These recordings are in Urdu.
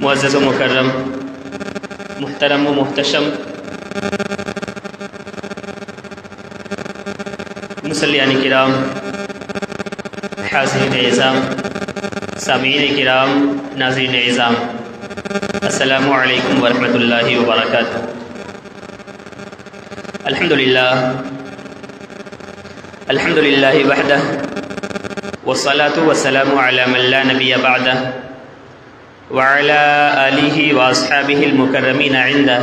معزز و مکرم، محترم و محتشم مصلیان کرام، حاضرین اعظام، سامعین کرام، ناظرین اعظام، السلام علیکم ورحمۃ اللہ وبرکاتہ۔ الحمد للہ وحدہ والصلاة والسلام علی من لا نبی بعدہ وعلی آلہ واصحابہ المکرمین عندہ،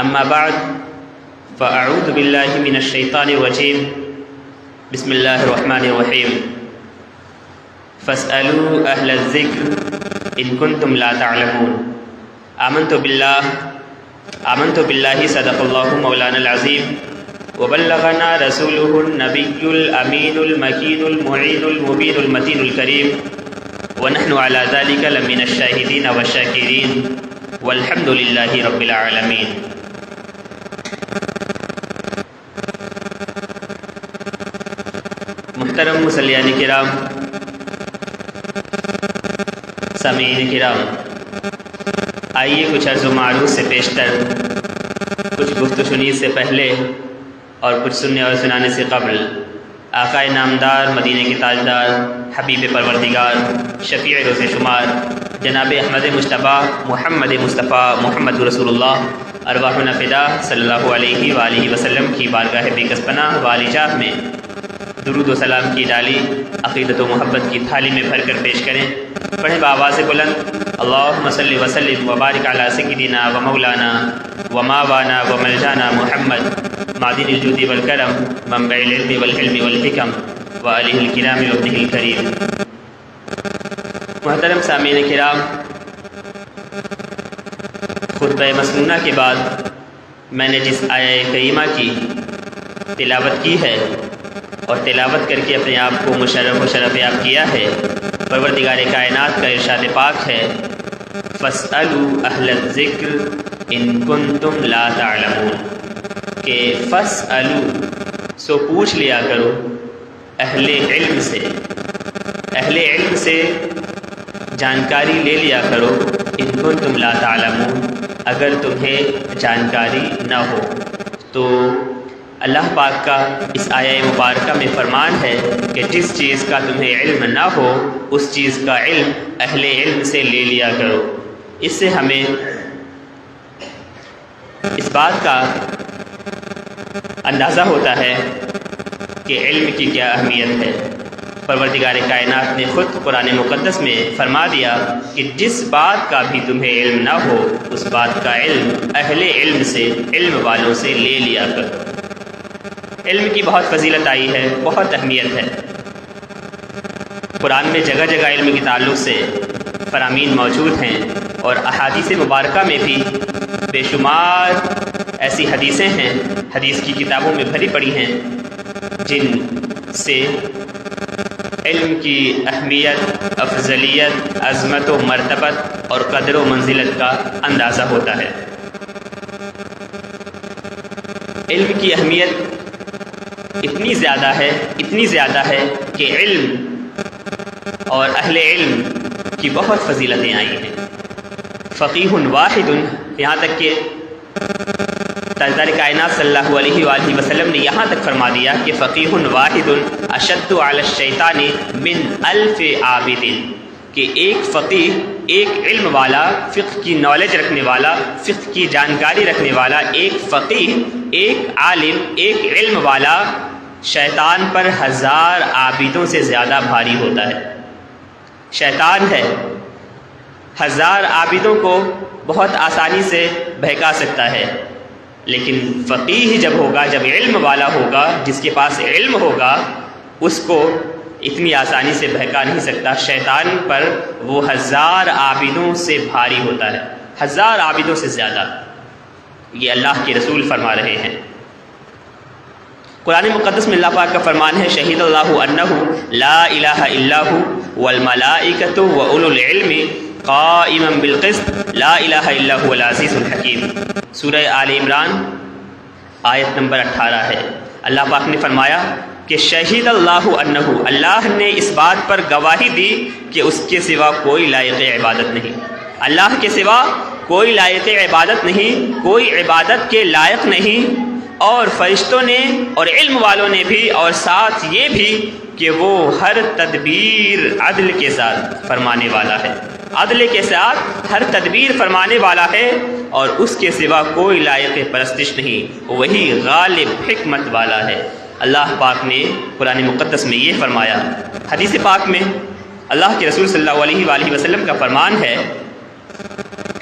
اما بعد فاعوذ باللہ من الشیطان الرجیم، بسم اللہ الرحمن الرحیم، فاسألوا اہل الذکر ان کنتم لا تعلمون۔ آمنت باللہ صدق اللہ مولانا العظیم وبلغنا رسوله النبی الامین المکین المعین المبین المتین الکریم ونحن على ذلك لمن الشاہدین والشاکرین والحمد للہ رب العالمین۔ محترم مصلیان کرام، سامعین کرام، آئیے کچھ عرض و معروض سے پیشتر، کچھ گفت و شنید سے پہلے اور کچھ سننے اور سنانے سے قبل آقا نامدار، مدینے کے تاجدار، حبیب پروردگار، شفیع روز شمار، جناب احمد مجتبیٰ محمد مصطفیٰ محمد رسول اللہ ارواحنا فدا صلی اللہ علیہ وآلہ وسلم کی بارگاہ بے کس پناہ والی جاہ میں درود و سلام کی ڈالی عقیدت و محبت کی تھالی میں بھر کر پیش کریں۔ پڑھیں بآواز بلند، اللہم صلی وسلم وبارک علی سیدنا و مولانا و ماوانا و ملجانا محمد معدن الجود والکرم منبع العلم والحلم والحکم و آلہ الکرام و ابنہ الکریم۔ محترم سامعین کرام، خطبہ مسنونہ کے بعد میں نے جس آیہ کریمہ کی تلاوت کی ہے اور تلاوت کر کے اپنے آپ کو مشرف و شرف یاب کیا ہے، پروردگار کائنات کا ارشاد پاک ہے، فاسألوا اہل الذکر ان کنتم لا تعلمون، کہ فاسألوا سو پوچھ لیا کرو اہل علم سے، اہل علم سے جانکاری لے لیا کرو، ان کنتم لا تعلمون، اگر تمہیں جانکاری نہ ہو۔ تو اللہ پاک کا اس آیہ مبارکہ میں فرمان ہے کہ جس چیز کا تمہیں علم نہ ہو اس چیز کا علم اہل علم سے لے لیا کرو۔ اس سے ہمیں اس بات کا اندازہ ہوتا ہے کہ علم کی کیا اہمیت ہے۔ پروردگار کائنات نے خود قرآن مقدس میں فرما دیا کہ جس بات کا بھی تمہیں علم نہ ہو اس بات کا علم اہل علم سے، علم والوں سے لے لیا کرو۔ علم کی بہت فضیلت آئی ہے، بہت اہمیت ہے۔ قرآن میں جگہ جگہ علم کے تعلق سے فرامین موجود ہیں اور احادیث مبارکہ میں بھی بے شمار ایسی حدیثیں ہیں، حدیث کی کتابوں میں بھری پڑی ہیں، جن سے علم کی اہمیت، افضلیت، عظمت و مرتبت اور قدر و منزلت کا اندازہ ہوتا ہے۔ علم کی اہمیت اتنی زیادہ ہے کہ علم اور اہل علم کی بہت فضیلتیں آئی ہیں۔ فقیہ واحد، یہاں تک کہ تاجدار کائنات صلی اللہ علیہ وآلہ وسلم نے یہاں تک فرما دیا کہ فقیہ واحد اشد علی الشیطان من 1000 عابد، کہ ایک فقیہ، ایک علم والا، فقہ کی نالج رکھنے والا، فقہ کی جانکاری رکھنے والا، ایک فقیہ، ایک عالم، ایک علم والا شیطان پر 1000 عابدوں سے زیادہ بھاری ہوتا ہے۔ شیطان ہے 1000 عابدوں کو بہت آسانی سے بہکا سکتا ہے، لیکن فقیہ جب ہوگا، جب علم والا ہوگا، جس کے پاس علم ہوگا، اس کو اتنی آسانی سے بہکا نہیں سکتا۔ شیطان پر وہ 1000 عابدوں سے بھاری ہوتا ہے، 1000 عابدوں سے زیادہ۔ یہ اللہ کے رسول فرما رہے ہیں۔ قرآن مقدس میں اللہ پاک کا فرمان ہے، شہید اللہ انہ لا الہ الا ھو والملائکۃ واولو العلم قائما بالقسط لا الہ الا ھو العزیز الحکیم۔ سورہ آل عمران آیت نمبر 18 ہے۔ اللہ پاک نے فرمایا کہ شہید اللہ انہ، اللہ نے اس بات پر گواہی دی کہ اس کے سوا کوئی لائق عبادت نہیں، اللہ کے سوا کوئی لائق عبادت نہیں، کوئی عبادت کے لائق نہیں، اور فرشتوں نے اور علم والوں نے بھی، اور ساتھ یہ بھی کہ وہ ہر تدبیر عدل کے ساتھ فرمانے والا ہے، عدل کے ساتھ ہر تدبیر فرمانے والا ہے، اور اس کے سوا کوئی لائق پرستش نہیں، وہی غالب حکمت والا ہے۔ اللہ پاک نے قرآن مقدس میں یہ فرمایا۔ حدیث پاک میں اللہ کے رسول صلی اللہ علیہ وآلہ وسلم کا فرمان ہے،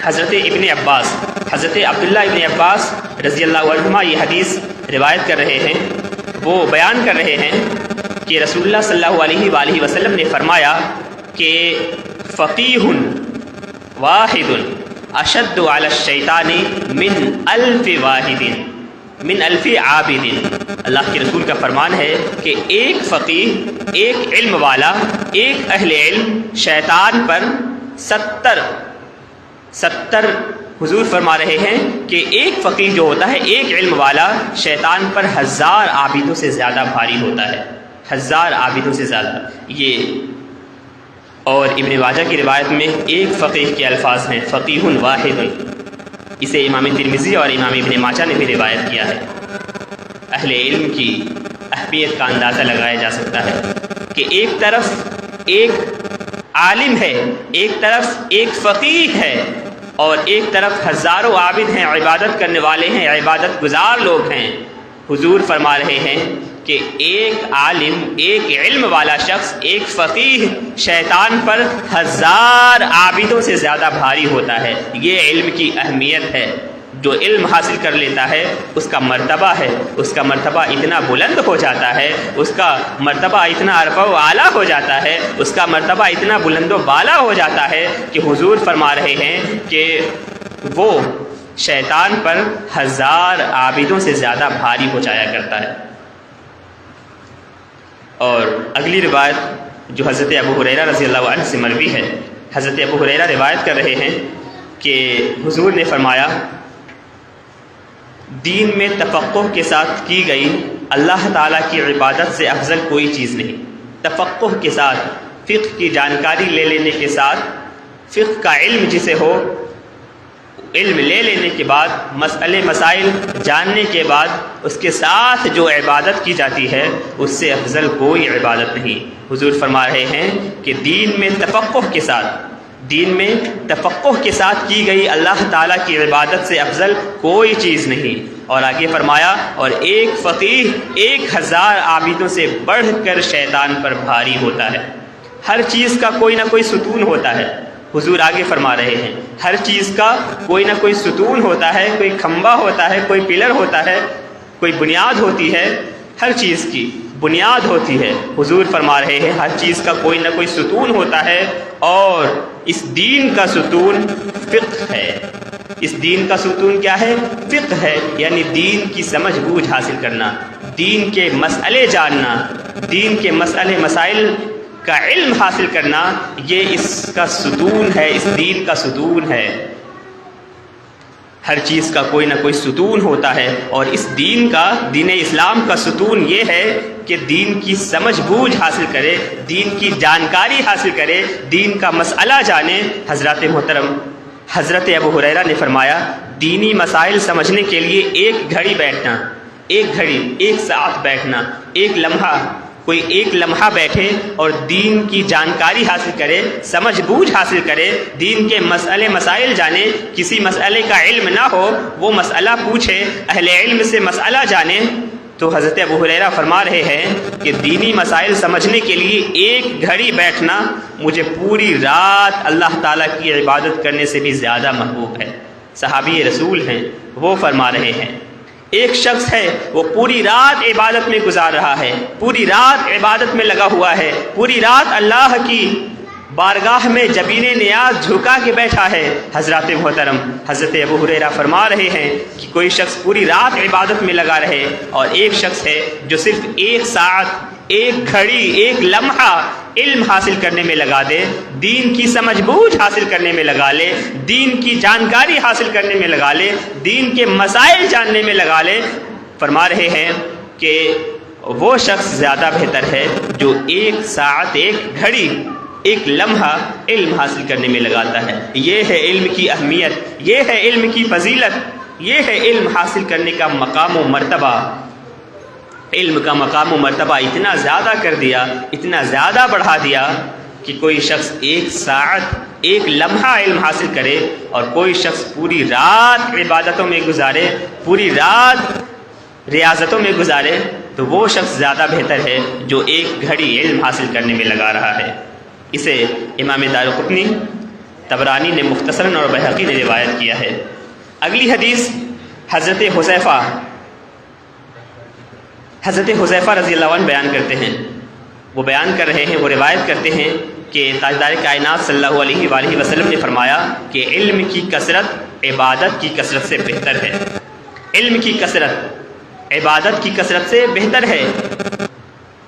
حضرت ابن عباس، حضرت عبداللہ ابن عباس رضی اللہ عنہما یہ حدیث روایت کر رہے ہیں، وہ بیان کر رہے ہیں کہ رسول اللہ صلی اللہ علیہ وآلہ وسلم نے فرمایا کہ فقیہ واحد اشد علی الشیطان من الف واحد من الف عابد۔ اللہ کے رسول کا فرمان ہے کہ ایک فقیہ، ایک علم والا، ایک اہل علم شیطان پر 70 حضور فرما رہے ہیں کہ ایک فقیہ جو ہوتا ہے، ایک علم والا، شیطان پر 1000 عابدوں سے زیادہ بھاری ہوتا ہے، 1000 عابدوں سے زیادہ۔ یہ اور ابن ماجہ کی روایت میں ایک فقیہ کے الفاظ ہیں، فقیہ واحد، اسے امام ترمذی اور امام ابن ماجہ نے بھی روایت کیا ہے۔ اہل علم کی اہمیت کا اندازہ لگایا جا سکتا ہے کہ ایک طرف ایک عالم ہے، ایک طرف ایک فقیہ ہے، اور ایک طرف ہزاروں عابد ہیں، عبادت کرنے والے ہیں، عبادت گزار لوگ ہیں۔ حضور فرما رہے ہیں کہ ایک عالم، ایک علم والا شخص، ایک فقیہ شیطان پر 1000 عابدوں سے زیادہ بھاری ہوتا ہے۔ یہ علم کی اہمیت ہے۔ جو علم حاصل کر لیتا ہے اس کا مرتبہ ہے، اس کا مرتبہ اتنا بلند ہو جاتا ہے، اس کا مرتبہ اتنا عرفہ و اعلیٰ ہو جاتا ہے، اس کا مرتبہ اتنا بلند و بالا ہو جاتا ہے کہ حضور فرما رہے ہیں کہ وہ شیطان پر 1000 عابدوں سے زیادہ بھاری ہو جایا کرتا ہے۔ اور اگلی روایت جو حضرت ابو ہریرہ رضی اللہ عنہ سے مروی ہے، حضرت ابو ہریرہ روایت کر رہے ہیں کہ حضور نے فرمایا، دین میں تفقہ کے ساتھ کی گئی اللہ تعالیٰ کی عبادت سے افضل کوئی چیز نہیں۔ تفقہ کے ساتھ، فقہ کی جانکاری لے لینے کے ساتھ، فقہ کا علم جسے ہو، علم لے لینے کے بعد، مسئلے مسائل جاننے کے بعد اس کے ساتھ جو عبادت کی جاتی ہے اس سے افضل کوئی عبادت نہیں۔ حضور فرما رہے ہیں کہ دین میں تفقہ کے ساتھ، دین میں تفقہ کے ساتھ کی گئی اللہ تعالیٰ کی عبادت سے افضل کوئی چیز نہیں۔ اور آگے فرمایا، اور ایک فقیہ 1000 عابدوں سے بڑھ کر شیطان پر بھاری ہوتا ہے۔ ہر چیز کا کوئی نہ کوئی ستون ہوتا ہے۔ حضور آگے فرما رہے ہیں ہر چیز کا کوئی نہ کوئی ستون ہوتا ہے، کوئی کھمبا ہوتا ہے، کوئی پلر ہوتا ہے، کوئی بنیاد ہوتی ہے، ہر چیز کی بنیاد ہوتی ہے۔ حضور فرما رہے ہیں ہر چیز کا کوئی نہ کوئی ستون ہوتا ہے، اور اس دین کا ستون فقہ ہے۔ اس دین کا ستون کیا ہے؟ فقہ ہے، یعنی دین کی سمجھ بوجھ حاصل کرنا، دین کے مسئلے جاننا، دین کے مسئلے مسائل کا علم حاصل کرنا، یہ اس کا ستون ہے، اس دین کا ستون ہے۔ ہر چیز کا کوئی نہ کوئی ستون ہوتا ہے، اور اس دین کا، دین اسلام کا ستون یہ ہے کہ دین کی سمجھ بوجھ حاصل کرے، دین کی جانکاری حاصل کرے، دین کا مسئلہ جانے۔ حضرت محترم حضرت ابو ہریرہ نے فرمایا، دینی مسائل سمجھنے کے لیے ایک گھڑی بیٹھنا، ایک گھڑی، ایک ساعت بیٹھنا، ایک لمحہ، کوئی ایک لمحہ بیٹھے اور دین کی جانکاری حاصل کرے، سمجھ بوجھ حاصل کرے، دین کے مسئلے مسائل جانے۔ کسی مسئلے کا علم نہ ہو وہ مسئلہ پوچھے، اہل علم سے مسئلہ جانے۔ تو حضرت ابو ہریرہ فرما رہے ہیں کہ دینی مسائل سمجھنے کے لیے ایک گھڑی بیٹھنا مجھے پوری رات اللہ تعالیٰ کی عبادت کرنے سے بھی زیادہ محبوب ہے۔ صحابی رسول ہیں، وہ فرما رہے ہیں ایک شخص ہے وہ پوری رات عبادت میں گزار رہا ہے، پوری رات عبادت میں لگا ہوا ہے، پوری رات اللہ کی بارگاہ میں جبین نیاز جھکا کے بیٹھا ہے۔ حضرات محترم حضرت ابو ہریرہ فرما رہے ہیں کہ کوئی شخص پوری رات عبادت میں لگا رہے، اور ایک شخص ہے جو صرف ایک ساعت، ایک گھڑی، ایک لمحہ علم حاصل کرنے میں لگا دے، دین کی سمجھ بوجھ حاصل کرنے میں لگا لے، دین کی جانکاری حاصل کرنے میں لگا لے، دین کے مسائل جاننے میں لگا لے۔ فرما رہے ہیں کہ وہ شخص زیادہ بہتر ہے جو ایک ساعت، ایک گھڑی، ایک لمحہ علم حاصل کرنے میں لگاتا ہے۔ یہ ہے علم کی اہمیت، یہ ہے علم کی فضیلت، یہ ہے علم حاصل کرنے کا مقام و مرتبہ۔ علم کا مقام و مرتبہ اتنا زیادہ کر دیا، اتنا زیادہ بڑھا دیا کہ کوئی شخص ایک ساعت، ایک لمحہ علم حاصل کرے اور کوئی شخص پوری رات عبادتوں میں گزارے، پوری رات ریاضتوں میں گزارے، تو وہ شخص زیادہ بہتر ہے جو ایک گھڑی علم حاصل کرنے میں لگا رہا ہے۔ اسے امام دارقطنی، طبرانی نے مختصراً اور بہقی نے روایت کیا ہے۔ اگلی حدیث حضرت حذیفہ رضی اللہ عنہ بیان کرتے ہیں۔ وہ بیان کر رہے ہیں، وہ روایت کرتے ہیں کہ تاجدار کائنات صلی اللہ علیہ وآلہ وسلم نے فرمایا کہ علم کی کثرت عبادت کی کثرت سے بہتر ہے۔ علم کی کثرت عبادت کی کثرت سے بہتر ہے۔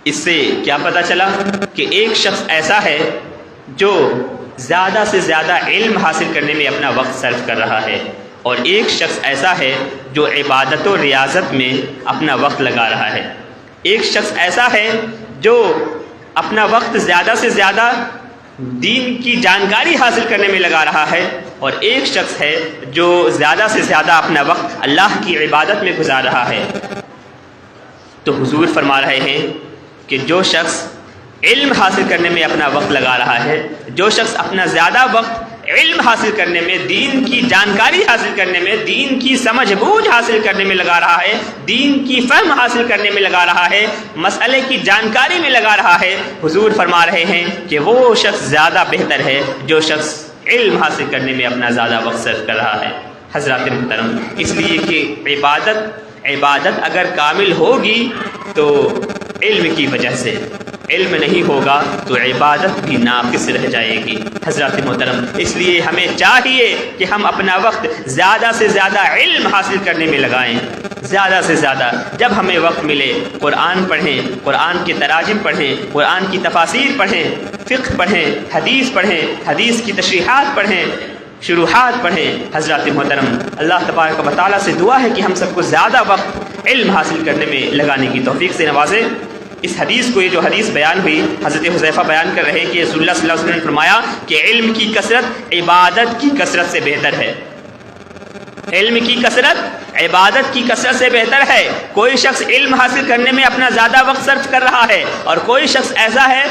اس سے کیا پتہ چلا کہ ایک شخص ایسا ہے جو زیادہ سے زیادہ علم حاصل کرنے میں اپنا وقت صرف کر رہا ہے، اور ایک شخص ایسا ہے جو عبادت و ریاضت میں اپنا وقت لگا رہا ہے۔ ایک شخص ایسا ہے جو اپنا وقت زیادہ سے زیادہ دین کی جانکاری حاصل کرنے میں لگا رہا ہے، اور ایک شخص ہے جو زیادہ سے زیادہ اپنا وقت اللہ کی عبادت میں گزار رہا ہے۔ تو حضور فرما رہے ہیں کہ جو شخص علم حاصل کرنے میں اپنا وقت لگا رہا ہے، جو شخص اپنا زیادہ وقت علم حاصل کرنے میں، دین کی جانکاری حاصل کرنے میں، دین کی سمجھ بوجھ حاصل کرنے میں لگا رہا ہے، دین کی فہم حاصل کرنے میں لگا رہا ہے، مسئلے کی جانکاری میں لگا رہا ہے، حضور فرما رہے ہیں کہ وہ شخص زیادہ بہتر ہے جو شخص علم حاصل کرنے میں اپنا زیادہ وقت صرف کر رہا ہے۔ حضرات محترم، اس لیے کہ عبادت اگر کامل ہوگی تو علم کی وجہ سے، علم نہیں ہوگا تو عبادت بھی ناقص رہ جائے گی۔ حضرات محترم، اس لیے ہمیں چاہیے کہ ہم اپنا وقت زیادہ سے زیادہ علم حاصل کرنے میں لگائیں، زیادہ سے زیادہ۔ جب ہمیں وقت ملے قرآن پڑھیں، قرآن کے تراجم پڑھیں، قرآن کی تفاسیر پڑھیں، فقہ پڑھیں، حدیث پڑھیں، حدیث کی تشریحات پڑھیں، شروحات پڑھیں۔ حضرات محترم، اللہ تبارک و تعالیٰ سے دعا ہے کہ ہم سب کو زیادہ وقت علم حاصل کرنے میں لگانے کی توفیق سے نوازے۔ اس حدیث کو، یہ جو حدیث بیان ہوئی، حضرت حذیفہ بیان کر رہے ہیں کہ رسول اللہ صلی اللہ علیہ وسلم نے فرمایا کہ علم کی کثرت عبادت کی کثرت سے بہتر ہے۔ علم کی کثرت عبادت کی کثرت سے بہتر ہے۔ کوئی شخص علم حاصل کرنے میں اپنا زیادہ وقت صرف کر رہا ہے، اور کوئی شخص ایسا ہے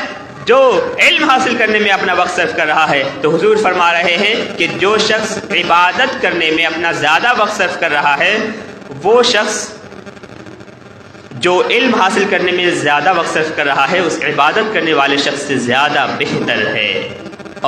جو علم حاصل کرنے میں اپنا وقت صرف کر رہا ہے۔ تو حضور فرما رہے ہیں کہ جو شخص عبادت کرنے میں اپنا زیادہ وقت صرف کر رہا ہے، وہ شخص جو علم حاصل کرنے میں زیادہ وقت صرف کر رہا ہے، اس عبادت کرنے والے شخص سے زیادہ بہتر ہے۔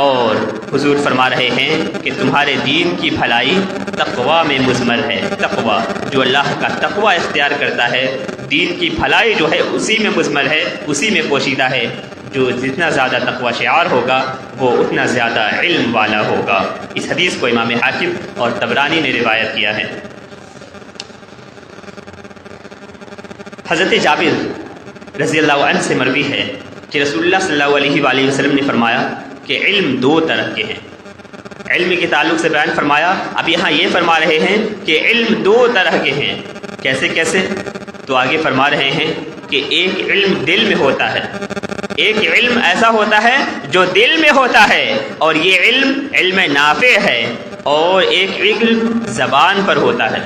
اور حضور فرما رہے ہیں کہ تمہارے دین کی بھلائی تقویٰ میں مضمر ہے۔ تقویٰ، جو اللہ کا تقویٰ اختیار کرتا ہے، دین کی بھلائی جو ہے اسی میں مضمر ہے، اسی میں پوشیدہ ہے۔ جو جتنا زیادہ تقویٰ شعار ہوگا وہ اتنا زیادہ علم والا ہوگا۔ اس حدیث کو امام حاکم اور طبرانی نے روایت کیا ہے۔ حضرت جابر رضی اللہ عنہ سے مروی ہے کہ رسول اللہ صلی اللہ علیہ وآلہ وسلم نے فرمایا کہ علم دو طرح کے ہیں۔ علم کے تعلق سے بیان فرمایا، اب یہاں یہ فرما رہے ہیں کہ علم دو طرح کے ہیں۔ کیسے کیسے؟ تو آگے فرما رہے ہیں کہ ایک علم دل میں ہوتا ہے، ایک علم ایسا ہوتا ہے جو دل میں ہوتا ہے، اور یہ علم نافع ہے، اور ایک علم زبان پر ہوتا ہے۔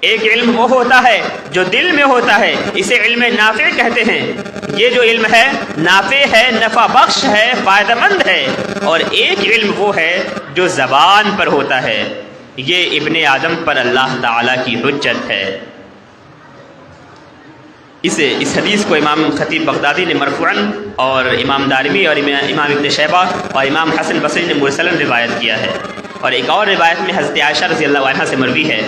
ایک علم وہ ہوتا ہے جو دل میں ہوتا ہے، اسے علم نافع کہتے ہیں۔ یہ جو علم ہے نافع ہے، نفع بخش ہے، فائدہ مند ہے۔ اور ایک علم وہ ہے جو زبان پر ہوتا ہے، یہ ابن آدم پر اللہ تعالیٰ کی حجت ہے۔ اس حدیث کو امام خطیب بغدادی نے مرفوعاً، اور امام دارمی اور امام ابن شیبہ اور امام حسن بصری نے مرسلاً روایت کیا ہے۔ اور ایک اور روایت میں حضرت عائشہ رضی اللہ عنہا سے مروی ہے،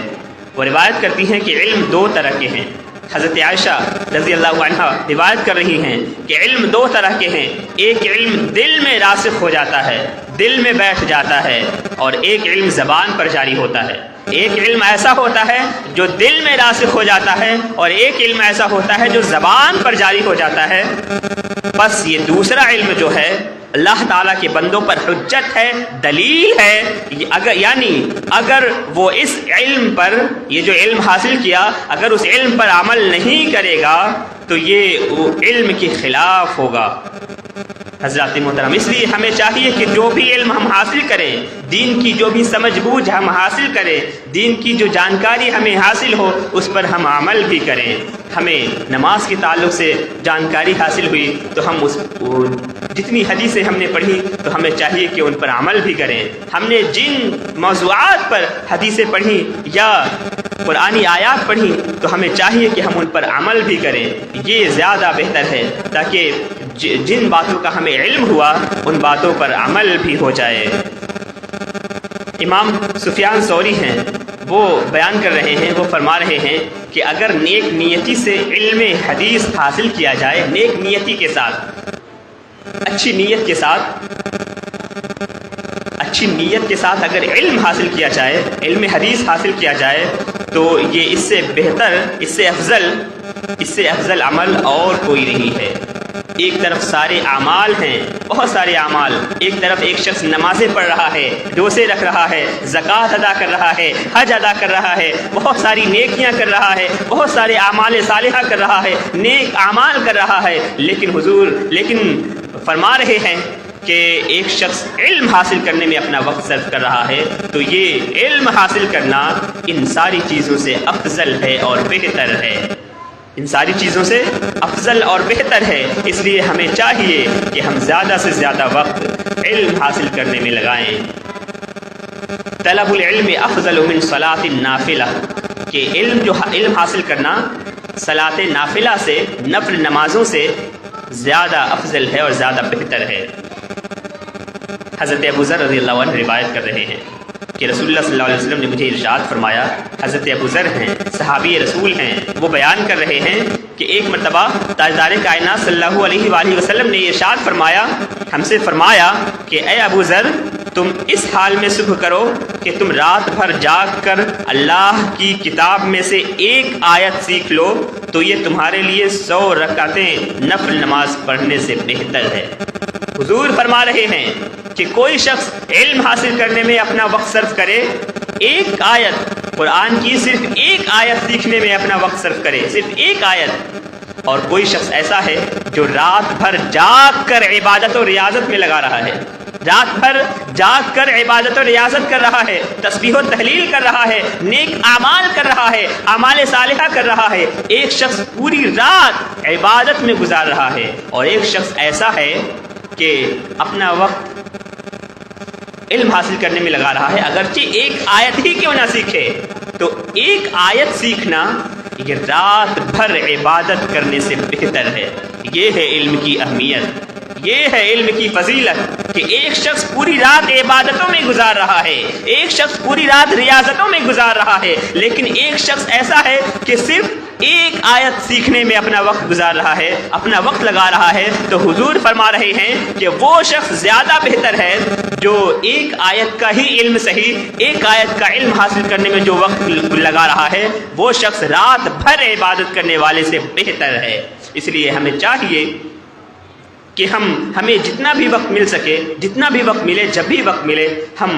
وہ روایت کرتی ہیں کہ علم دو طرح کے ہیں۔ حضرت عائشہ رضی اللہ عنہا روایت کر رہی ہیں کہ علم دو طرح کے ہیں، ایک علم دل میں راسخ ہو جاتا ہے، دل میں بیٹھ جاتا ہے، اور ایک علم زبان پر جاری ہوتا ہے۔ ایک علم ایسا ہوتا ہے جو دل میں راسخ ہو جاتا ہے، اور ایک علم ایسا ہوتا ہے جو زبان پر جاری ہو جاتا ہے۔ بس یہ دوسرا علم جو ہے اللہ تعالیٰ کے بندوں پر حجت ہے، دلیل ہے۔ اگر وہ اس علم پر، یہ جو علم حاصل کیا، اگر اس علم پر عمل نہیں کرے گا تو یہ وہ علم کے خلاف ہوگا۔ حضرات محترم، اس لیے ہمیں چاہیے کہ جو بھی علم ہم حاصل کریں، دین کی جو بھی سمجھ بوجھ ہم حاصل کریں، دین کی جو جانکاری ہمیں حاصل ہو اس پر ہم عمل بھی کریں۔ ہمیں نماز کے تعلق سے جانکاری حاصل ہوئی تو ہم جتنی حدیثیں ہم نے پڑھی تو ہمیں چاہیے کہ ان پر عمل بھی کریں۔ ہم نے جن موضوعات پر حدیثیں پڑھی یا قرآنی آیات پڑھی تو ہمیں چاہیے کہ ہم ان پر عمل بھی کریں۔ یہ زیادہ بہتر ہے تاکہ جن باتوں کا ہمیں علم ہوا ان باتوں پر عمل بھی ہو جائے۔ امام سفیان ثوری ہیں، وہ بیان کر رہے ہیں، وہ فرما رہے ہیں کہ اگر نیک نیتی سے علم حدیث حاصل کیا جائے، نیک نیتی کے ساتھ، اچھی نیت کے ساتھ اگر علم حاصل کیا جائے، علم حدیث حاصل کیا جائے تو یہ اس سے بہتر، اس سے افضل عمل اور کوئی نہیں ہے۔ ایک طرف سارے اعمال ہیں، بہت سارے اعمال، ایک طرف ایک شخص نمازیں پڑھ رہا ہے، روزے رکھ رہا ہے، زکوٰۃ ادا کر رہا ہے، حج ادا کر رہا ہے، بہت ساری نیکیاں کر رہا ہے، بہت سارے اعمال صالحہ کر رہا ہے، نیک اعمال کر رہا ہے، لیکن فرما رہے ہیں کہ ایک شخص علم حاصل کرنے میں اپنا وقت صرف کر رہا ہے تو یہ علم حاصل کرنا ان ساری چیزوں سے افضل ہے اور بہتر ہے، ان ساری چیزوں سے افضل اور بہتر ہے۔ اس لیے ہمیں چاہیے کہ ہم زیادہ سے زیادہ وقت علم حاصل کرنے میں لگائیں۔ طلب العلم افضل من صلاۃ النافلہ، کہ علم حاصل کرنا صلاۃ نافلہ سے، نفل نمازوں سے زیادہ افضل ہے اور زیادہ بہتر ہے۔ حضرت ابو ذر رضی اللہ عنہ روایت کر رہے ہیں کہ رسول اللہ صلی اللہ علیہ وسلم نے مجھے ارشاد فرمایا، حضرت ابو ذر ہیں، صحابی رسول ہیں، وہ بیان کر رہے ہیں کہ ایک مرتبہ تاجدار کائنات صلی اللہ علیہ وآلہ وسلم نے ارشاد فرمایا، ہم سے فرمایا کہ اے ابو ذر، تم اس حال میں صبح کرو کہ تم رات بھر جاگ کر اللہ کی کتاب میں سے ایک آیت سیکھ لو تو یہ تمہارے لیے 100 رکعتیں نفل نماز پڑھنے سے بہتر ہے۔ حضور فرما رہے ہیں کہ کوئی شخص علم حاصل کرنے میں اپنا وقت صرف کرے، ایک آیت قرآن کی، صرف ایک آیت سیکھنے میں اپنا وقت صرف کرے، صرف ایک آیت، اور کوئی شخص ایسا ہے جو رات بھر جاگ کر عبادت و ریاضت میں لگا رہا ہے، رات بھر جاگ کر عبادت و ریاضت کر رہا ہے، تسبیح و تحلیل کر رہا ہے، نیک اعمال کر رہا ہے، اعمال صالحہ کر رہا ہے، ایک شخص پوری رات عبادت میں گزار رہا ہے، اور ایک شخص ایسا ہے کہ اپنا وقت علم حاصل کرنے میں لگا رہا ہے، اگرچہ ایک آیت ہی کیوں نہ سیکھے تو ایک آیت سیکھنا یہ رات بھر عبادت کرنے سے بہتر ہے۔ یہ ہے علم کی اہمیت، یہ ہے علم کی فضیلت کہ ایک شخص پوری رات عبادتوں میں گزار رہا ہے، ایک شخص پوری رات ریاضتوں میں گزار رہا ہے، لیکن ایک شخص ایسا ہے کہ صرف ایک آیت سیکھنے میں اپنا وقت گزار رہا ہے، اپنا وقت لگا رہا ہے، تو حضور فرما رہے ہیں کہ وہ شخص زیادہ بہتر ہے جو ایک آیت کا ہی علم صحیح، ایک آیت کا علم حاصل کرنے میں جو وقت لگا رہا ہے وہ شخص رات بھر عبادت کرنے والے سے بہتر ہے۔ اس لیے ہمیں چاہیے کہ ہمیں جتنا بھی وقت مل سکے، جتنا بھی وقت ملے، جب بھی وقت ملے، ہم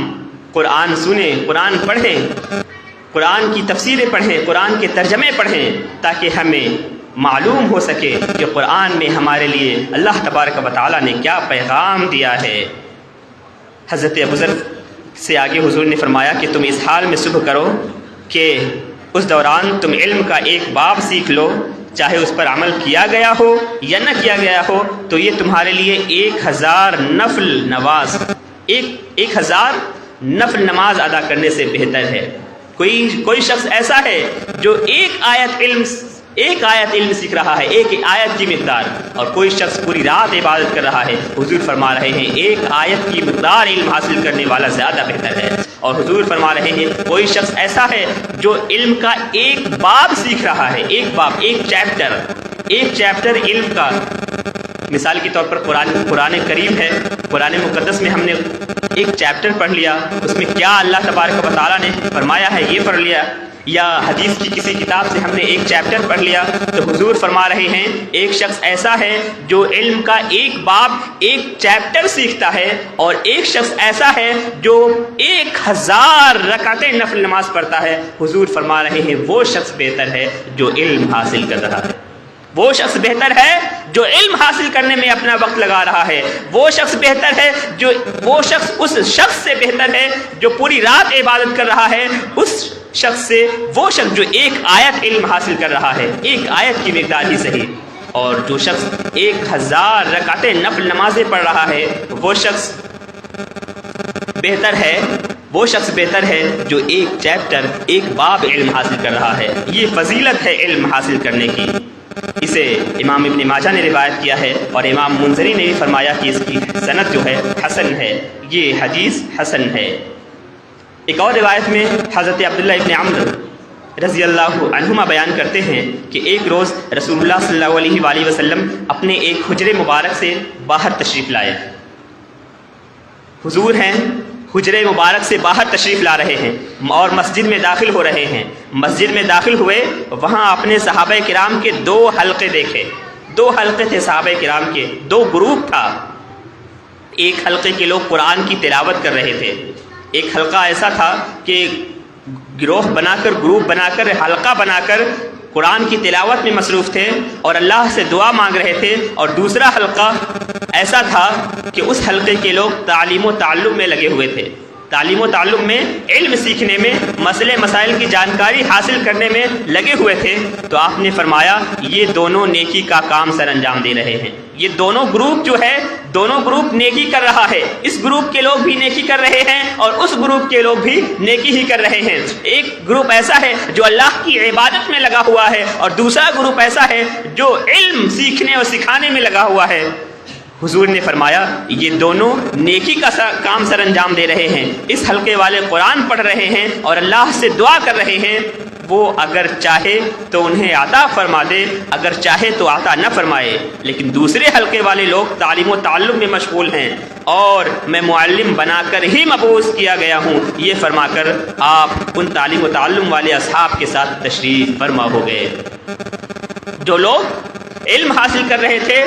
قرآن سنیں، قرآن پڑھیں، قرآن کی تفسیریں پڑھیں، قرآن کے ترجمے پڑھیں، تاکہ ہمیں معلوم ہو سکے کہ قرآن میں ہمارے لیے اللہ تبارک و تعالیٰ نے کیا پیغام دیا ہے۔ حضرت ابو ذر سے آگے حضور نے فرمایا کہ تم اس حال میں صبح کرو کہ اس دوران تم علم کا ایک باب سیکھ لو، چاہے اس پر عمل کیا گیا ہو یا نہ کیا گیا ہو، تو یہ تمہارے لیے 1000 نفل نماز ادا کرنے سے بہتر ہے۔ کوئی شخص ایسا ہے جو ایک آیت علم سیکھ رہا ہے، ایک آیت کی مقدار، اور کوئی شخص پوری رات عبادت کر رہا ہے، حضور فرما رہے ہیں ایک آیت کی مقدار علم حاصل کرنے والا زیادہ بہتر ہے۔ اور حضور فرما رہے ہیں کوئی شخص ایسا ہے جو علم کا ایک باب سیکھ رہا ہے، ایک باب، ایک چیپٹر علم کا، مثال کے طور پر قرآن کریم ہے، قرآن مقدس میں ہم نے ایک چیپٹر پڑھ لیا، اس میں کیا اللہ تبارک و تعالیٰ نے فرمایا ہے یہ پڑھ لیا، یا حدیث کی کسی کتاب سے ہم نے ایک چیپٹر پڑھ لیا، تو حضور فرما رہے ہیں ایک شخص ایسا ہے جو علم کا ایک باب، ایک چیپٹر سیکھتا ہے، اور ایک شخص ایسا ہے جو 1000 رکعتیں نفل نماز پڑھتا ہے۔ حضور فرما رہے ہیں وہ شخص بہتر ہے جو علم حاصل کر رہا ہے۔ وہ شخص بہتر ہے جو علم حاصل کرنے میں اپنا وقت لگا رہا ہے، وہ شخص بہتر ہے وہ شخص اس شخص سے بہتر ہے جو پوری رات عبادت کر رہا ہے، اس شخص سے وہ شخص جو ایک آیت علم حاصل کر رہا ہے، ایک آیت کی مقدار ہی صحیح، اور جو شخص 1000 رکعتیں نفل نمازیں پڑھ رہا ہے، وہ شخص بہتر ہے جو ایک چیپٹر، ایک باب علم حاصل کر رہا ہے۔ یہ فضیلت ہے علم حاصل کرنے کی۔ اسے امام ابن ماجہ نے روایت کیا ہے، اور امام منذری نے بھی فرمایا کہ اس کی سند جو ہے حسن ہے، یہ حدیث حسن ہے۔ ایک اور روایت میں حضرت عبداللہ ابن عمرو رضی اللہ عنہما بیان کرتے ہیں کہ ایک روز رسول اللہ صلی اللہ علیہ وآلہ وسلم اپنے ایک حجرے مبارک سے باہر تشریف لائے۔ حضور ہیں، حجرے مبارک سے باہر تشریف لا رہے ہیں اور مسجد میں داخل ہو رہے ہیں۔ مسجد میں داخل ہوئے، وہاں اپنے صحابہ کرام کے 2 حلقے دیکھے۔ 2 حلقے تھے صحابہ کرام کے، 2 گروپ تھا۔ ایک حلقے کے لوگ قرآن کی تلاوت کر رہے تھے، ایک حلقہ ایسا تھا کہ گروہ بنا کر، گروپ بنا کر، حلقہ بنا کر قرآن کی تلاوت میں مصروف تھے اور اللہ سے دعا مانگ رہے تھے، اور دوسرا حلقہ ایسا تھا کہ اس حلقے کے لوگ تعلیم و تعلم میں لگے ہوئے تھے، تعلیم و تعلم میں، علم سیکھنے میں، مسئلے مسائل کی جانکاری حاصل کرنے میں لگے ہوئے تھے۔ تو آپ نے فرمایا یہ دونوں نیکی کا کام سر انجام دے رہے ہیں، یہ دونوں گروپ جو ہے، دونوں گروپ نیکی کر رہا ہے، اس گروپ کے لوگ بھی نیکی کر رہے ہیں اور اس گروپ کے لوگ بھی نیکی ہی کر رہے ہیں۔ ایک گروپ ایسا ہے جو اللہ کی عبادت میں لگا ہوا ہے، اور دوسرا گروپ ایسا ہے جو علم سیکھنے اور سکھانے میں لگا ہوا ہے۔ حضور نے فرمایا یہ دونوں نیکی کا کام سر انجام دے رہے ہیں۔ اس حلقے والے قرآن پڑھ رہے ہیں اور اللہ سے دعا کر رہے ہیں، وہ اگر چاہے تو انہیں عطا فرما دے، اگر چاہے تو عطا نہ فرمائے۔ لیکن دوسرے حلقے والے لوگ تعلیم و تعلم میں مشغول ہیں، اور میں معلم بنا کر ہی مبعوث کیا گیا ہوں، یہ فرما کر آپ ان تعلیم و تعلم والے اصحاب کے ساتھ تشریف فرما ہو گئے۔ جو لوگ علم حاصل کر رہے تھے،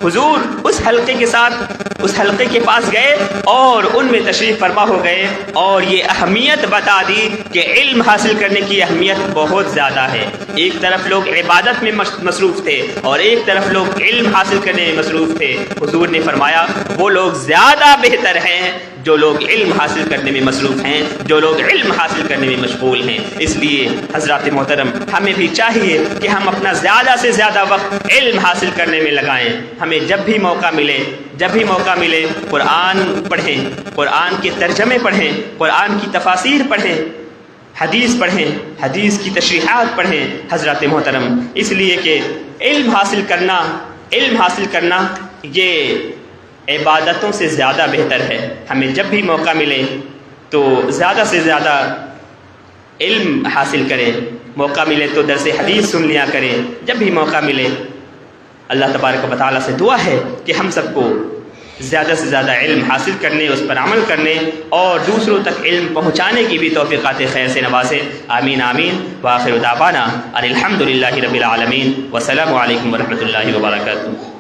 حضور اس حلقے کے ساتھ اس حلقے کے پاس گئے اور ان میں تشریف فرما ہو گئے، اور یہ اہمیت بتا دی کہ علم حاصل کرنے کی اہمیت بہت زیادہ ہے۔ ایک طرف لوگ عبادت میں مصروف تھے اور ایک طرف لوگ علم حاصل کرنے میں مصروف تھے۔ حضور نے فرمایا وہ لوگ زیادہ بہتر ہیں جو لوگ علم حاصل کرنے میں مصروف ہیں، جو لوگ علم حاصل کرنے میں مشغول ہیں۔ اس لیے حضرات محترم، ہمیں بھی چاہیے کہ ہم اپنا زیادہ سے زیادہ وقت علم حاصل کرنے میں لگائیں۔ ہمیں جب بھی موقع ملے قرآن پڑھیں، قرآن کے ترجمے پڑھیں، قرآن کی تفاسیر پڑھیں، حدیث پڑھیں، حدیث کی تشریحات پڑھیں حضرات محترم، اس لیے کہ علم حاصل کرنا یہ عبادتوں سے زیادہ بہتر ہے۔ ہمیں جب بھی موقع ملے تو زیادہ سے زیادہ علم حاصل کریں، موقع ملے تو درس حدیث سن لیا کریں جب بھی موقع ملے۔ اللہ تبارک و تعالیٰ سے دعا ہے کہ ہم سب کو زیادہ سے زیادہ علم حاصل کرنے، اس پر عمل کرنے اور دوسروں تک علم پہنچانے کی بھی توفیقات خیر سے نوازے۔ آمین آمین۔ وآخر دعوانا ان الحمد للہ رب العالمین، والسلام علیکم ورحمۃ اللہ وبرکاتہ۔